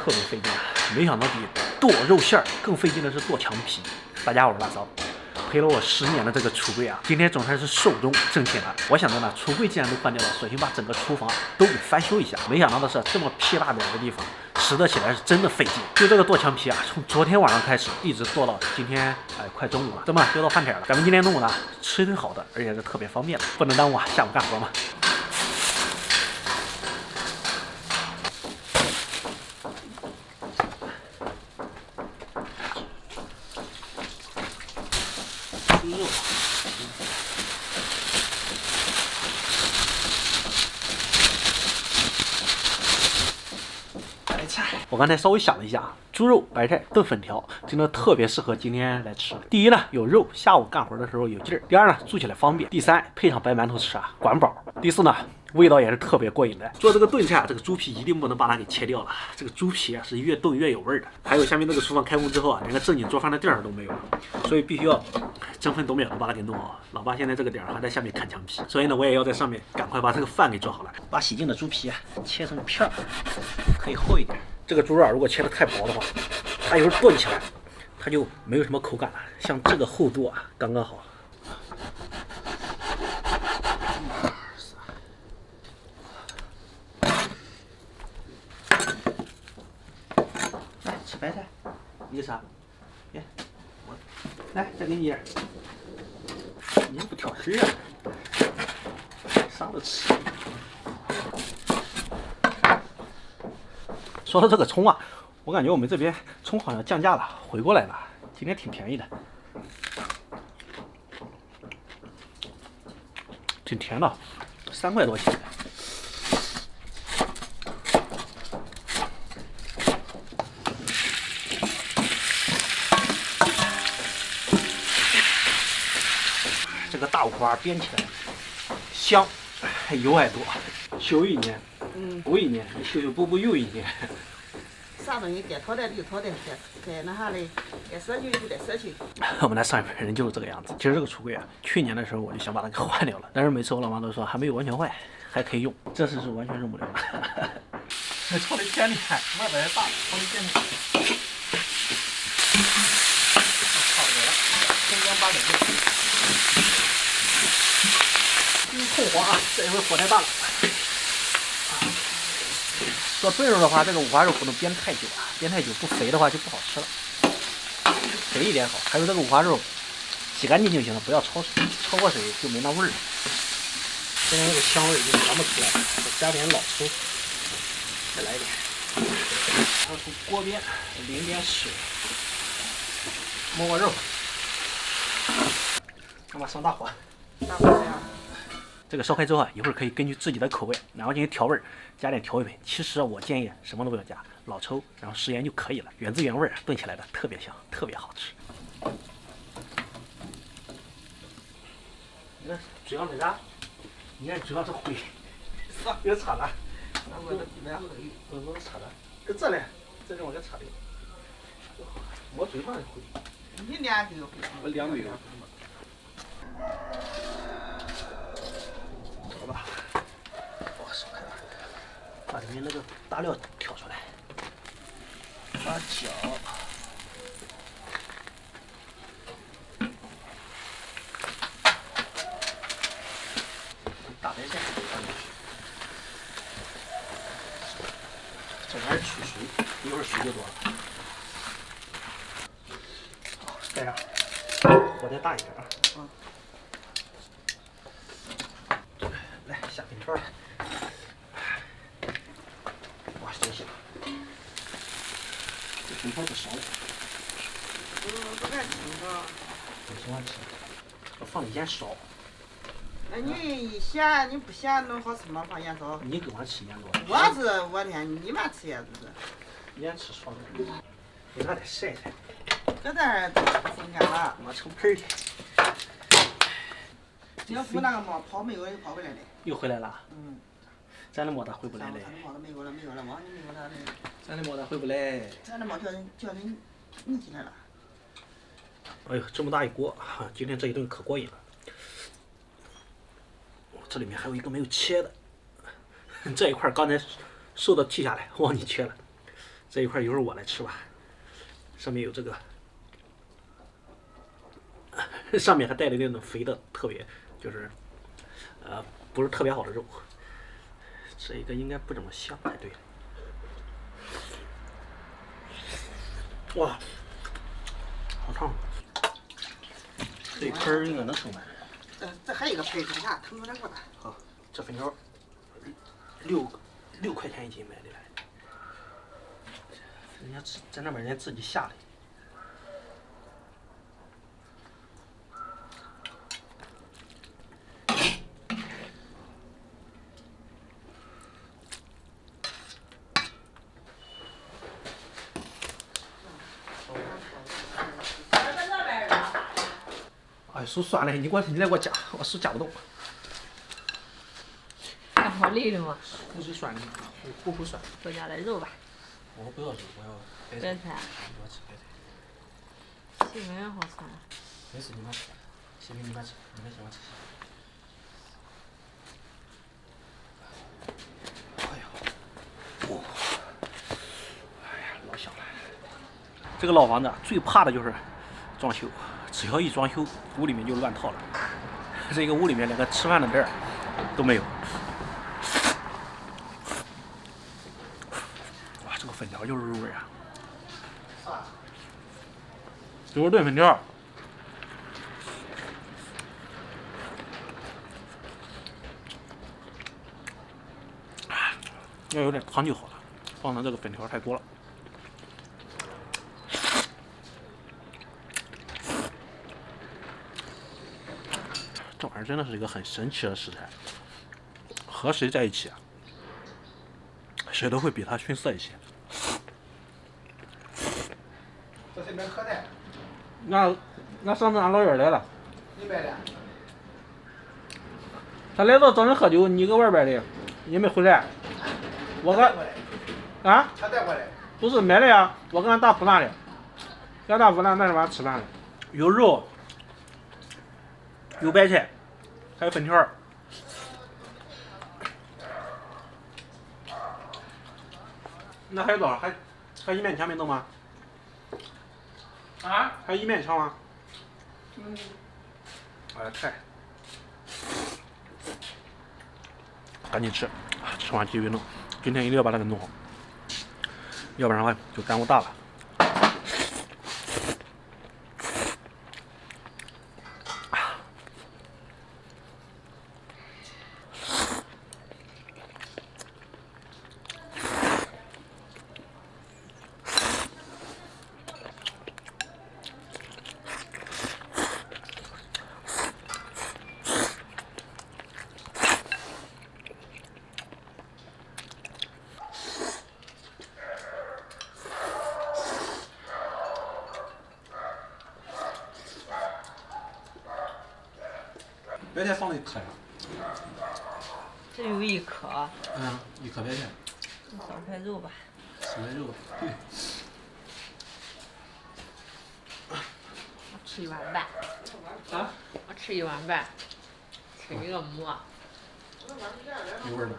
特别费劲啊！没想到比剁肉馅儿更费劲的是剁墙皮。大家好，我是大骚，陪了我10年的这个橱柜啊，今天总算是寿终正寝了。我想着呢，橱柜既然都换掉了，索性把整个厨房都给翻修一下。没想到的是，这么屁大点的地方，拾掇起来是真的费劲。就这个剁墙皮啊，从昨天晚上开始，一直剁到今天，快中午了，这么就到饭点了。咱们今天中午呢，吃一顿好的，而且是特别方便的，不能耽误啊下午干活嘛。肉，白菜。我刚才稍微想了一下，猪肉、白菜炖粉条真的特别适合今天来吃。第一呢，有肉，下午干活的时候有劲儿；第二呢，做起来方便；第三，配上白馒头吃啊，管饱；第四呢，味道也是特别过瘾的。做这个炖菜啊，这个猪皮一定不能把它给切掉了，这个猪皮啊是越炖越有味儿的。还有下面这个厨房开工之后啊，连个正经做饭的地儿都没有了，所以必须要争分夺秒的把它给弄好。老爸现在这个点儿还在下面砍墙皮，所以呢，我也要在上面赶快把这个饭给做好了。把洗净的猪皮啊切成片儿，可以厚一点。这个猪肉啊，如果切得太薄的话，它一会儿炖起来，它就没有什么口感了。像这个厚度啊，刚刚好。来吃白菜，你吃啊？别，我来再给你一点。你也不挑食啊？啥都吃。说到这个葱啊，我感觉我们这边葱好像降价了，回过来了，今天挺便宜的，挺甜的，3块多钱。这个大五花煸起来香，油还多，修一年，补一年，修修补补又一年。啥东西该淘汰就淘汰，该那啥的，该舍弃就得舍弃。我们那上一辈人就是这个样子。其实这个橱柜啊，去年的时候我就想把它给换掉了，但是每次我老妈都说还没有完全坏，还可以用。这次是完全用不了了。炒的偏厉害，外边大，炒的偏厉害。差不多了，中间8点钟。控黄啊，这一回火太大了。做炖肉的话，这个五花肉不能煸太久啊，煸太久不肥的话就不好吃了，肥一点好。还有这个五花肉洗干净就行了，不要焯水，焯过水就没那味儿了。现在这个香味已经传不出来了，再加点老抽，再来一点，然后从锅边淋点水，摸摸肉，那么上大火。大火呀！这个烧开之后啊，一会儿可以根据自己的口味，然后进行调味，加点调味品。其实我建议什么都不要加，老抽，然后食盐就可以了，原汁原味，炖起来的特别香，特别好吃。你看嘴上在啥？你看嘴上是灰，别擦了。我的2个月。我擦了，搁这嘞，这地方给擦的。我嘴上的灰。你2个月？我2个月。好吧，我烧开了，把里面那个大料挑出来，八角，大白菜，这玩意儿取水，一会儿水就多了。好，盖上，火再大一点啊。来下粉条来，哇，真香！这粉条不少了。不爱吃啊。不喜欢吃，我放的盐少。那你咸，你不咸能好吃吗？放盐少。你跟我吃盐多。我天，你妈吃盐就是。盐吃少点，给它得晒晒。这点风干了。我盛盆去。你要不那个猫跑没有又跑回来了。又回来了。咱的猫它回不来嘞。咱的猫都没有了，没有了，猫你没有了嘞。咱的猫它回不来。咱的猫叫人你进来了。哎呦，这么大一锅，今天这一顿可过瘾了。这里面还有一个没有切的，这一块刚才瘦的剔下来，忘记切了。这一块一会儿我来吃吧。上面有这个，上面还带着那种肥的，特别就是不是特别好的肉。这一个应该不怎么香才对。哇，好烫！这一盆应该能盛满。这还有一个盆，啥？他们两个的。好，这粉条6块钱一斤买的来，人家在那边人家自己下的。哎，手酸了，你来给我夹，我手夹不动。干好累了吗？不是酸的，不酸。多加点肉吧。我不要肉，我要白白菜。菜。我要吃白菜。西门好酸。没事，你妈吃。西门你妈吃，你们喜欢吃。哎呀，哇，哎呀，老香了。这个老房子最怕的就是装修，只要一装修，屋里面就乱套了。这个屋里面连个吃饭的地儿都没有。哇，这个粉条就是入味啊！牛肉炖粉条，要有点汤就好了，放的这个粉条太多了。这玩意儿真的是一个很神奇的食材，和谁在一起啊，谁都会比它逊色一些。这是能喝的。那上次俺老远来了，你买的？他来这找人喝酒，你搁外边的，你没回来。我跟啊，他带过来。不是买了呀，我跟俺大夫那里，俺大夫那是晚上吃饭的，有肉，有白菜，还有粉条。那还有多少？还一面墙没弄吗？啊？还一面墙吗？哎，菜。赶紧吃，吃完继续弄。今天一定要把它给弄好，要不然的话就耽误大了。白菜放了一颗呀？这有一颗。一颗白菜。烧块肉吧。烧块肉。对。我吃1碗半。啊？我吃1碗半，吃一个馍。有味儿吗？